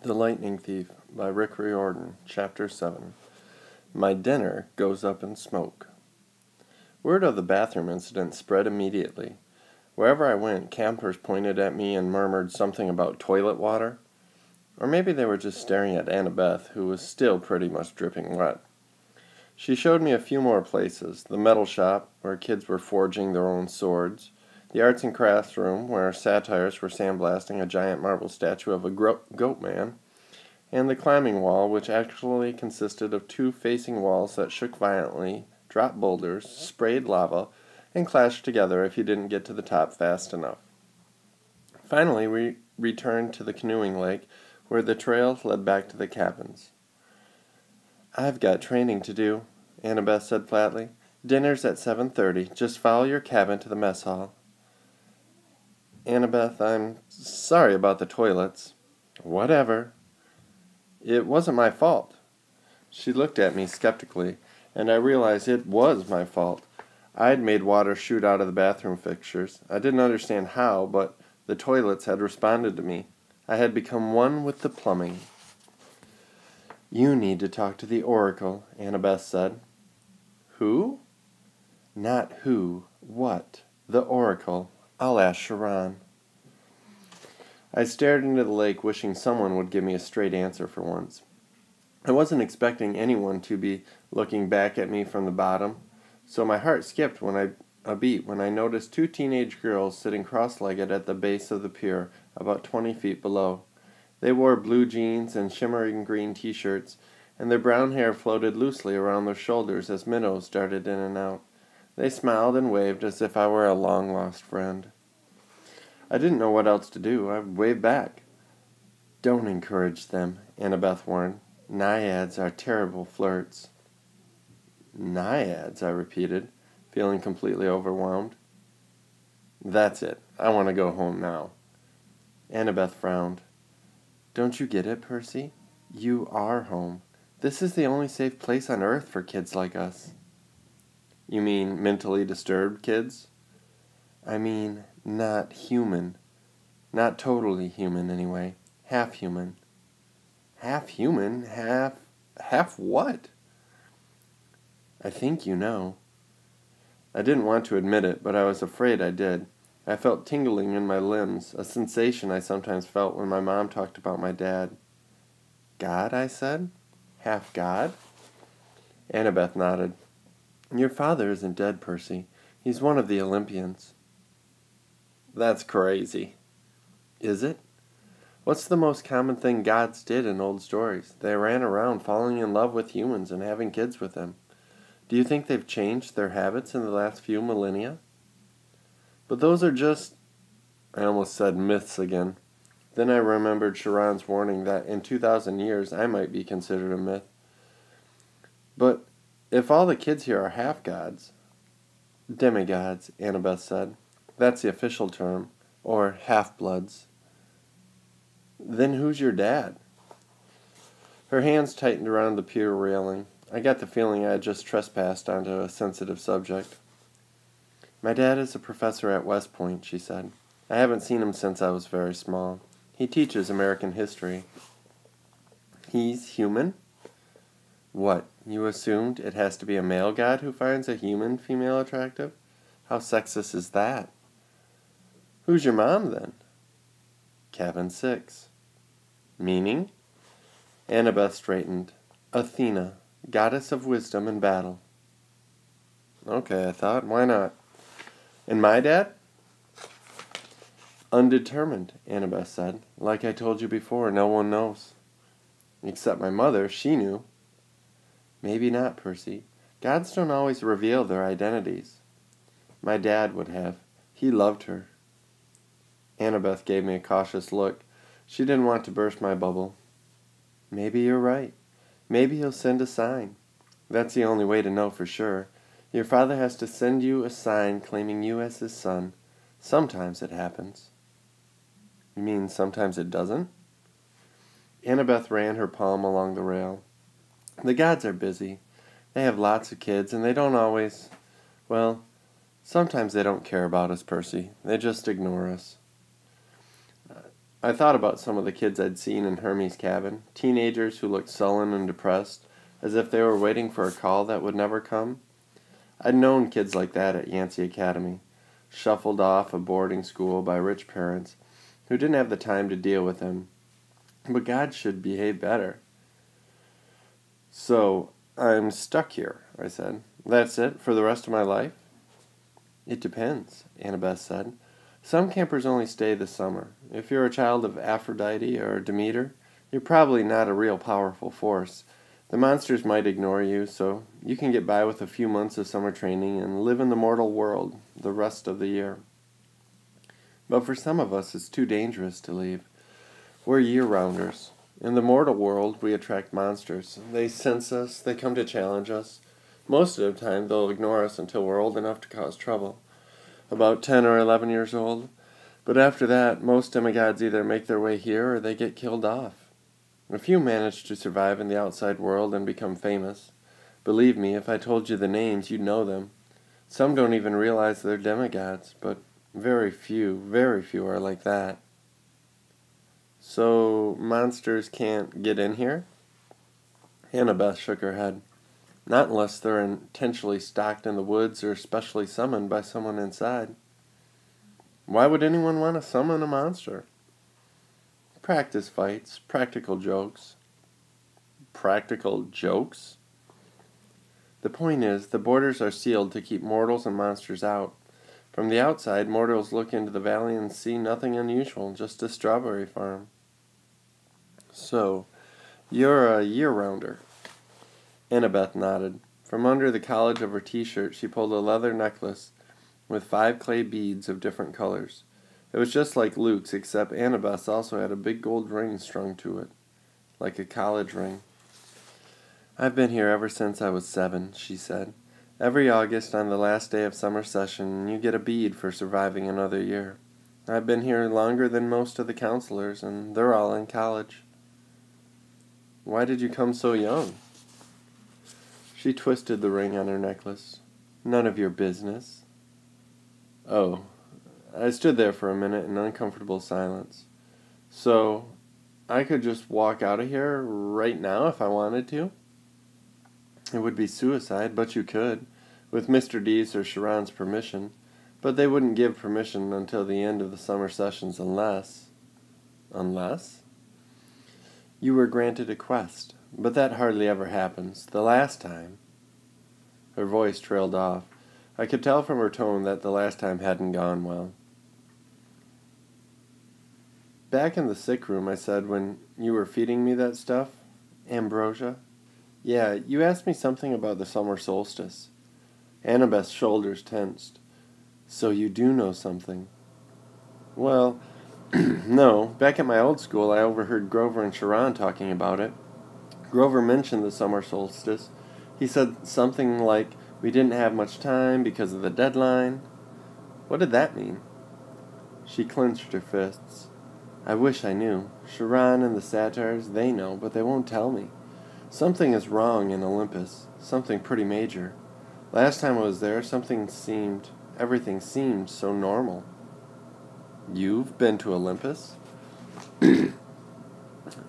The Lightning Thief by Rick Riordan, Chapter 7. My dinner goes up in smoke. Word of the bathroom incident spread immediately. Wherever I went, campers pointed at me and murmured something about toilet water. Or maybe they were just staring at Annabeth, who was still pretty much dripping wet. She showed me a few more places: the metal shop, where kids were forging their own swords; the arts and crafts room, where satyrs were sandblasting a giant marble statue of a goat man; and the climbing wall, which actually consisted of two facing walls that shook violently, dropped boulders, sprayed lava, and clashed together if you didn't get to the top fast enough. Finally, we returned to the canoeing lake, where the trail led back to the cabins. "I've got training to do," Annabeth said flatly. "Dinner's at 7:30. Just follow your cabin to the mess hall." "Annabeth, I'm sorry about the toilets." "Whatever. It wasn't my fault." She looked at me skeptically, and I realized it was my fault. I'd made water shoot out of the bathroom fixtures. I didn't understand how, but the toilets had responded to me. I had become one with the plumbing. "You need to talk to the Oracle," Annabeth said. "Who?" "Not who. What. The Oracle. I'll ask Sharon." I stared into the lake, wishing someone would give me a straight answer for once. I wasn't expecting anyone to be looking back at me from the bottom, so my heart skipped a beat when I noticed two teenage girls sitting cross-legged at the base of the pier, about 20 feet below. They wore blue jeans and shimmering green t-shirts, and their brown hair floated loosely around their shoulders as minnows darted in and out. They smiled and waved as if I were a long-lost friend. I didn't know what else to do. I waved back. "Don't encourage them," Annabeth warned. "Naiads are terrible flirts." "Naiads," I repeated, feeling completely overwhelmed. "That's it. I want to go home now." Annabeth frowned. "Don't you get it, Percy? You are home. This is the only safe place on Earth for kids like us." "You mean mentally disturbed kids?" "I mean, not human. Not totally human, anyway. Half human." "Half human? Half what?" "I think you know." I didn't want to admit it, but I was afraid I did. I felt tingling in my limbs, a sensation I sometimes felt when my mom talked about my dad. "God," I said. "Half God?" Annabeth nodded. "Your father isn't dead, Percy. He's one of the Olympians." "That's crazy." "Is it? What's the most common thing gods did in old stories? They ran around falling in love with humans and having kids with them. Do you think they've changed their habits in the last few millennia?" "But those are just—" I almost said myths again. Then I remembered Sharon's warning that in 2,000 years I might be considered a myth. "But if all the kids here are half-gods—" "Demigods," Annabeth said. "That's the official term. Or half-bloods." "Then who's your dad?" Her hands tightened around the pier railing. I got the feeling I had just trespassed onto a sensitive subject. "My dad is a professor at West Point," she said. "I haven't seen him since I was very small. He teaches American history." "He's human?" "What, you assumed it has to be a male god who finds a human female attractive? How sexist is that?" "Who's your mom, then?" "Cabin 6. "Meaning?" Annabeth straightened. "Athena, goddess of wisdom and battle." "Okay," I thought. "Why not?" "And my dad?" "Undetermined," Annabeth said. "Like I told you before, no one knows." "Except my mother. She knew." "Maybe not, Percy. Gods don't always reveal their identities." "My dad would have. He loved her." Annabeth gave me a cautious look. She didn't want to burst my bubble. "Maybe you're right. Maybe he'll send a sign. That's the only way to know for sure. Your father has to send you a sign claiming you as his son. Sometimes it happens." "You mean sometimes it doesn't?" Annabeth ran her palm along the rail. "The gods are busy. They have lots of kids, and they don't always... Well, sometimes they don't care about us, Percy. They just ignore us." I thought about some of the kids I'd seen in Hermes' cabin, teenagers who looked sullen and depressed, as if they were waiting for a call that would never come. I'd known kids like that at Yancey Academy, shuffled off a boarding school by rich parents who didn't have the time to deal with them. But God should behave better. So, I'm stuck here, I said. That's it, for the rest of my life? It depends, Annabeth said. Some campers only stay the summer. If you're a child of Aphrodite or Demeter, you're probably not a real powerful force. The monsters might ignore you, so you can get by with a few months of summer training and live in the mortal world the rest of the year. But for some of us, it's too dangerous to leave. We're year-rounders. In the mortal world, we attract monsters. They sense us, they come to challenge us. Most of the time, they'll ignore us until we're old enough to cause trouble. About 10 or 11 years old. But after that, most demigods either make their way here or they get killed off. A few manage to survive in the outside world and become famous. Believe me, if I told you the names, you'd know them. Some don't even realize they're demigods, but very few are like that. So, monsters can't get in here? Annabeth shook her head. Not unless they're intentionally stocked in the woods or specially summoned by someone inside. Why would anyone want to summon a monster? Practice fights, practical jokes. Practical jokes? The point is, the borders are sealed to keep mortals and monsters out. From the outside, mortals look into the valley and see nothing unusual, just a strawberry farm. So, you're a year-rounder. Annabeth nodded. From under the college of her t-shirt, she pulled a leather necklace with 5 clay beads of different colors. It was just like Luke's, except Annabeth's also had a big gold ring strung to it, like a college ring. I've been here ever since I was 7, she said. Every August on the last day of summer session, you get a bead for surviving another year. I've been here longer than most of the counselors, and they're all in college. Why did you come so young? She twisted the ring on her necklace. None of your business. Oh. I stood there for a minute in uncomfortable silence. So, I could just walk out of here right now if I wanted to? It would be suicide, but you could, with Mr. D's or Sharon's permission. But they wouldn't give permission until the end of the summer sessions unless... Unless? You were granted a quest, but that hardly ever happens. The last time... Her voice trailed off. I could tell from her tone that the last time hadn't gone well. Back in the sick room, I said, when you were feeding me that stuff, ambrosia. Yeah, you asked me something about the summer solstice. Annabeth's shoulders tensed. So you do know something. Well, no. Back at my old school, I overheard Grover and Sharon talking about it. Grover mentioned the summer solstice. He said something like, we didn't have much time because of the deadline. What did that mean? She clenched her fists. I wish I knew. Sharon and the satyrs, they know, but they won't tell me. Something is wrong in Olympus. Something pretty major. Last time I was there, everything seemed so normal. You've been to Olympus?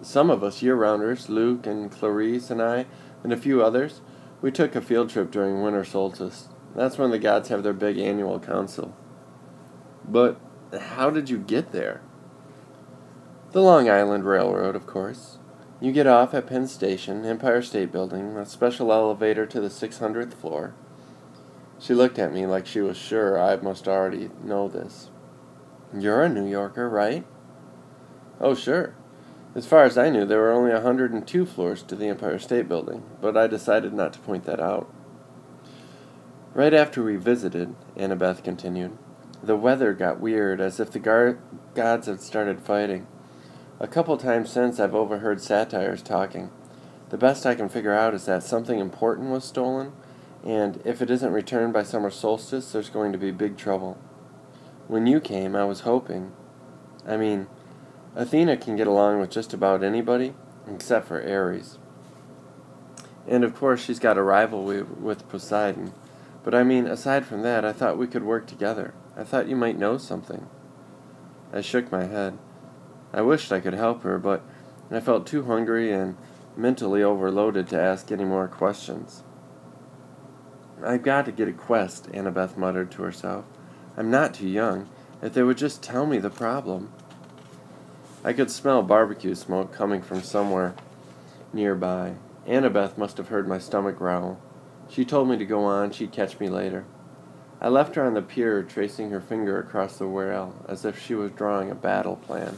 Some of us year-rounders, Luke and Clarice and I, and a few others, we took a field trip during winter solstice. That's when the gods have their big annual council. But how did you get there? The Long Island Railroad, of course. You get off at Penn Station, Empire State Building, a special elevator to the 600th floor. She looked at me like she was sure I must already know this. You're a New Yorker, right? Oh, sure. As far as I knew, there were only 102 floors to the Empire State Building, but I decided not to point that out. Right after we visited, Annabeth continued, the weather got weird, as if the gods had started fighting. A couple times since, I've overheard satyrs talking. The best I can figure out is that something important was stolen, and if it isn't returned by summer solstice, there's going to be big trouble. When you came, I was hoping. Athena can get along with just about anybody, except for Ares. And of course, she's got a rivalry with Poseidon. But aside from that, I thought we could work together. I thought you might know something. I shook my head. I wished I could help her, but I felt too hungry and mentally overloaded to ask any more questions. "I've got to get a quest," Annabeth muttered to herself. "I'm not too young. If they would just tell me the problem." I could smell barbecue smoke coming from somewhere nearby. Annabeth must have heard my stomach growl. She told me to go on, she'd catch me later. I left her on the pier, tracing her finger across the rail, as if she was drawing a battle plan.